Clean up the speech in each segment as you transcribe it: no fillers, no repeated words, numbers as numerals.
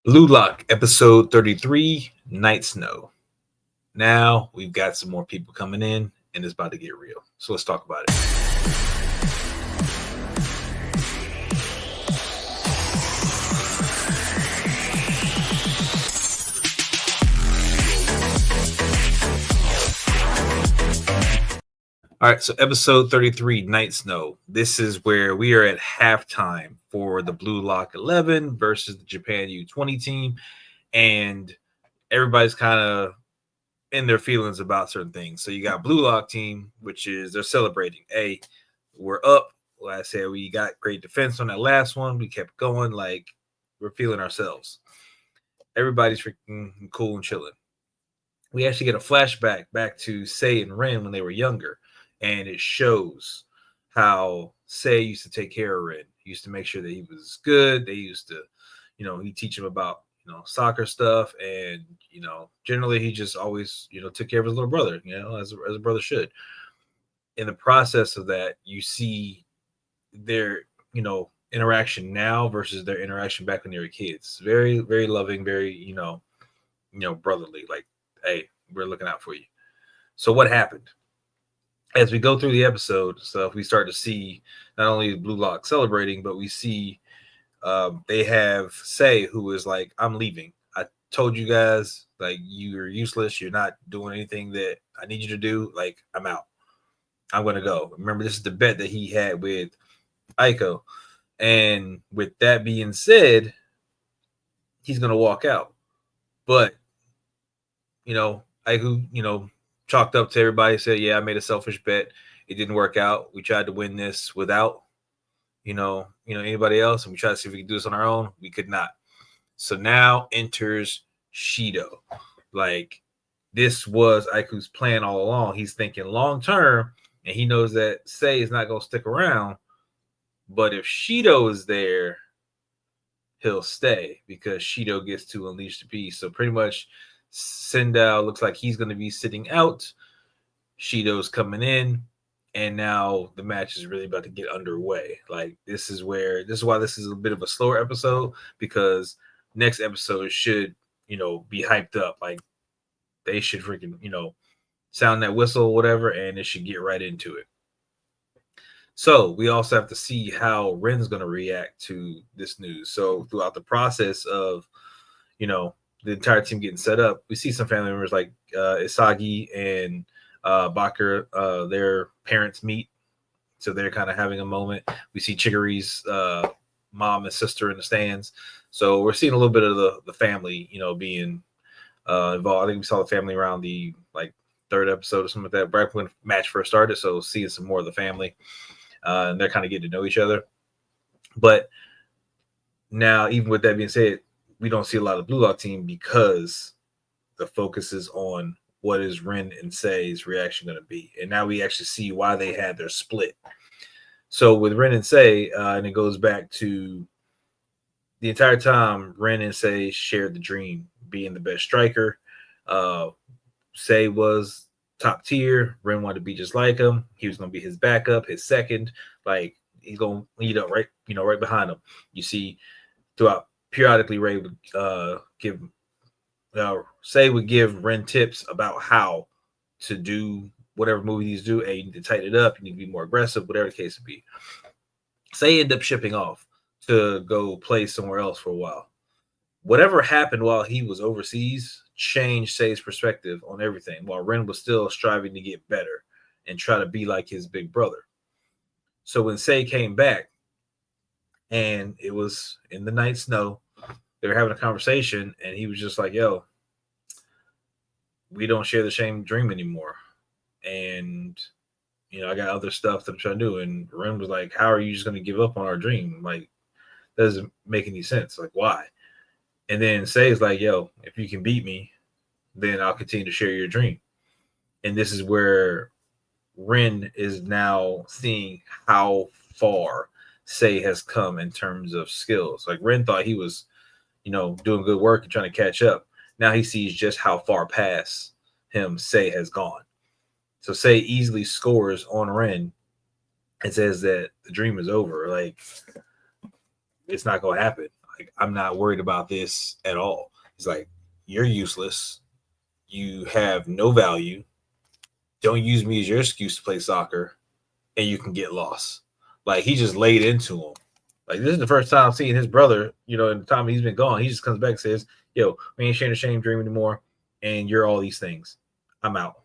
BlueLock, episode 33, Night Snow. Now we've got some more people coming in, and it's about to get real. So let's talk about it. All right, so episode 33, Night Snow. This is where we are at halftime for the BlueLock 11 versus the Japan U20 team. And everybody's kind of in their feelings about certain things. So you got BlueLock team, which is they're celebrating. Hey, we're up. Like I said, we got great defense on that last one. We kept going, like we're feeling ourselves. Everybody's freaking cool and chilling. We actually get a flashback back to Sae and Ren when they were younger, and it shows how Sae used to take care of Ren. He used to make sure that he was good. They used to, he teach him about soccer stuff, and generally he just always took care of his little brother, as a brother should. In the process of that, you see their interaction now versus their interaction back when they were kids. Very, very loving, very brotherly. Like, hey, we're looking out for you. So what happened? As we go through the episode stuff, we start to see not only BlueLock celebrating, but we see they have Sae, who is like, I'm leaving. I told you guys, like, you're useless. You're not doing anything that I need you to do. Like, I'm out. I'm going to go. Remember, this is the bet that he had with Aiko. And with that being said, he's going to walk out. But, Aiko, chalked up to everybody, said, yeah, I made a selfish bet. It didn't work out. We tried to win this without anybody else, and we tried to see if we could do this on our own. We could not. So now enters Shidou. Like, this was Aiku's plan all along. He's thinking long term, and he knows that Sae is not going to stick around. But if Shidou is there, he'll stay because Shidou gets to unleash the beast. So pretty much Sendao looks like he's going to be sitting out. Shidou's coming in. And now the match is really about to get underway. Like, this is why this is a bit of a slower episode, because next episode should, be hyped up. Like, they should freaking, sound that whistle or whatever, and it should get right into it. So we also have to see how Ren's going to react to this news. So throughout the process of, the entire team getting set up, we see some family members like Isagi and Bakura, their parents meet, so they're kind of having a moment. We see Chiguri's mom and sister in the stands, so we're seeing a little bit of the family, being involved. I think we saw the family around the third episode or something like that, right when the match first started. So seeing some more of the family, and they're kind of getting to know each other. But now, even with that being said, we don't see a lot of BlueLock team because the focus is on what is Ren and Sae's reaction going to be. And now we actually see why they had their split. So with Ren and Sae, and it goes back to the entire time Ren and Sae shared the dream, being the best striker. Sae was top tier. Ren wanted to be just like him. He was going to be his backup, his second. Like, he's going to lead up right behind him. You see throughout periodically Ray would Sae would give Ren tips about how to do whatever movies do. Hey, you need to tighten it up. You need to be more aggressive, whatever the case would be. Sae ended up shipping off to go play somewhere else for a while. Whatever happened while he was overseas changed Sae's perspective on everything, while Ren was still striving to get better and try to be like his big brother. So when Sae came back, and it was in the night snow, they were having a conversation, and he was just like, yo, we don't share the same dream anymore. And, I got other stuff that I'm trying to do. And Ren was like, how are you just going to give up on our dream? Like, that doesn't make any sense. Like, why? And then Sae's like, yo, if you can beat me, then I'll continue to share your dream. And this is where Ren is now seeing how far Sae has come in terms of skills. Like, Ren thought he was, doing good work and trying to catch up. Now he sees just how far past him Sae has gone. So Sae easily scores on Ren and says that the dream is over. Like, it's not going to happen. Like, I'm not worried about this at all. He's like, you're useless. You have no value. Don't use me as your excuse to play soccer, and you can get lost. Like he just laid into him. Like this is the first time seeing his brother. In the time he's been gone, he just comes back and says, "Yo, we ain't sharing the same dream anymore, and you're all these things. I'm out."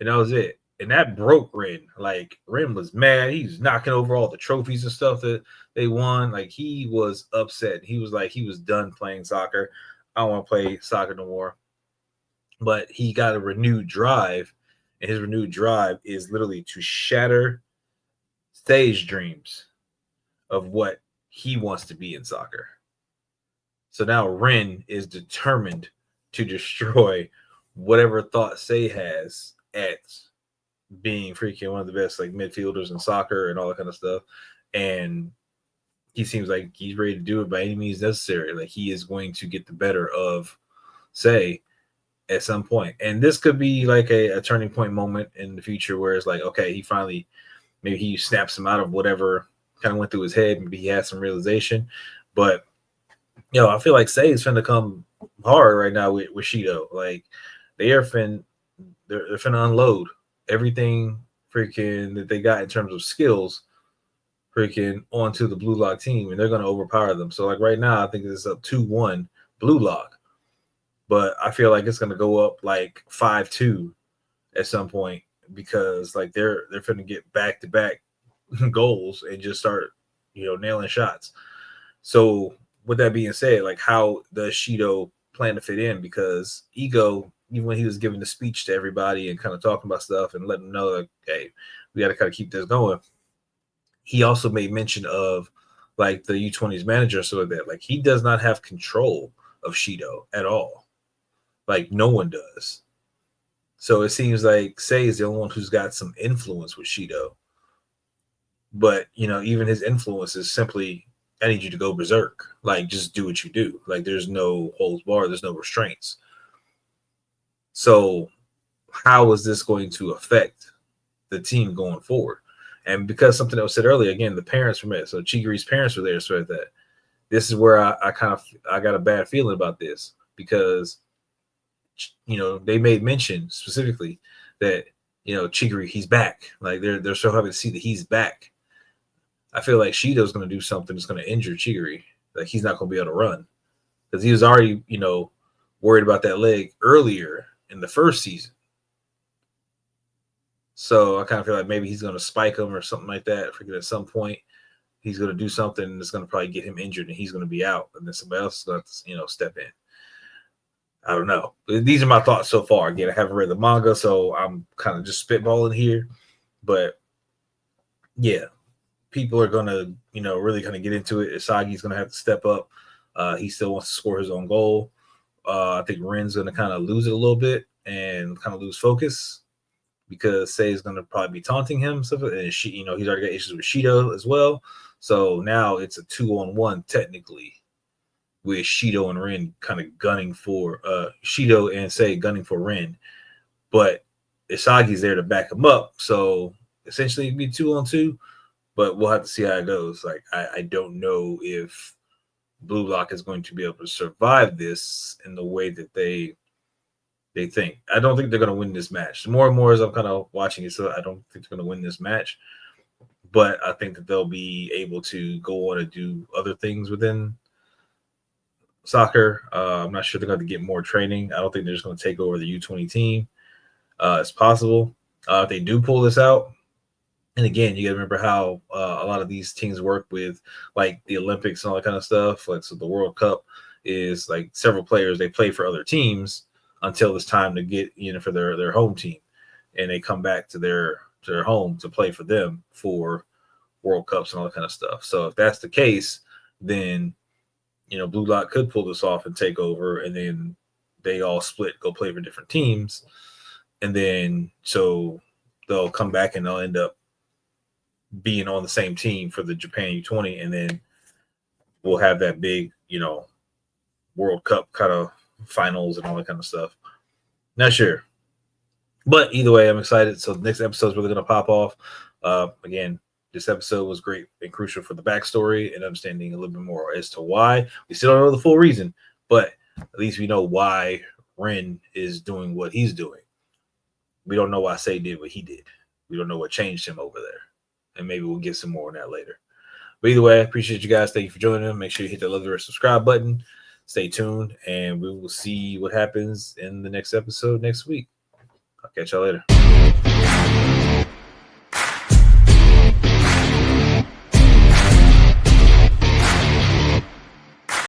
And that was it. And that broke Ren. Like Ren was mad. He was knocking over all the trophies and stuff that they won. Like he was upset. He was like he was done playing soccer. I don't want to play soccer no more. But he got a renewed drive, and his renewed drive is literally to shatter stage dreams of what he wants to be in soccer. So now Ren is determined to destroy whatever thought Sae has at being freaking one of the best like midfielders in soccer and all that kind of stuff. And he seems like he's ready to do it by any means necessary. Like he is going to get the better of Sae at some point. And this could be like a turning point moment in the future where it's like, okay, he finally, maybe he snaps him out of whatever kind of went through his head. Maybe he had some realization. But, I feel like Sae is finna come hard right now with Shidou. Like they're finna unload everything freaking that they got in terms of skills freaking onto the BlueLock team, and they're going to overpower them. So like right now, I think it's up 2-1 BlueLock, but I feel like it's going to go up like 5-2 at some point because like they're going to get back-to-back goals and just start nailing shots. So with that being said, like how does Shidou plan to fit in? Because Ego, even when he was giving the speech to everybody and kind of talking about stuff and letting them know like, hey, we got to kind of keep this going, he also made mention of like the U20s manager, so that like he does not have control of Shidou at all. Like no one does. So it seems like Sae is the only one who's got some influence with Shidou. But even his influence is simply, I need you to go berserk. Like just do what you do. Like there's no holds barred, there's no restraints. So how is this going to affect the team going forward? And because something that was said earlier, again, the parents were met. So Chigiri's parents were there, so that this is where I got a bad feeling about this because they made mention specifically that Chigiri, he's back. Like they're so happy to see that he's back. I feel like Shidou's going to do something that's going to injure Chigiri. Like he's not going to be able to run because he was already worried about that leg earlier in the first season. So I kind of feel like maybe he's going to spike him or something like that. Freaking at some point, he's going to do something that's going to probably get him injured, and he's going to be out, and then somebody else is going to step in. I don't know. These are my thoughts so far. Again, I haven't read the manga, so I'm kind of just spitballing here. But yeah, people are going to really kind of get into it. Isagi's going to have to step up. He still wants to score his own goal. I think Ren's going to kind of lose it a little bit and kind of lose focus, because Sae is going to probably be taunting him. And he's already got issues with Shidou as well. So now it's a 2-on-1 technically, with Shidou and Ren kind of gunning for Shidou and Sae gunning for Ren. But Isagi's there to back him up. So essentially it'd be 2-on-2, but we'll have to see how it goes. Like I don't know if BlueLock is going to be able to survive this in the way that they think. I don't think they're going to win this match. More and more as I'm kind of watching it, so I don't think they're going to win this match. But I think that they'll be able to go on and do other things within soccer. I'm not sure they're going to get more training. I don't think they're just going to take over the U20 team. It's possible. If they do pull this out, and again, you got to remember how a lot of these teams work with like the Olympics and all that kind of stuff. Like, so the World Cup is like several players, they play for other teams until it's time to get for their home team, and they come back to their home to play for them for World Cups and all that kind of stuff. So if that's the case, then BlueLock could pull this off and take over, and then they all split, go play for different teams, and then so they'll come back and they'll end up being on the same team for the Japan U20, and then we'll have that big World Cup kind of finals and all that kind of stuff. Not sure, but either way, I'm excited. So the next episode is really going to pop off. Again, this episode was great and crucial for the backstory and understanding a little bit more as to why. We still don't know the full reason, but at least we know why Ren is doing what he's doing. We don't know why Sae did what he did. We don't know what changed him over there. And maybe we'll get some more on that later. But either way, I appreciate you guys. Thank you for joining us. Make sure you hit the love or subscribe button. Stay tuned, and we will see what happens in the next episode next week. I'll catch y'all later.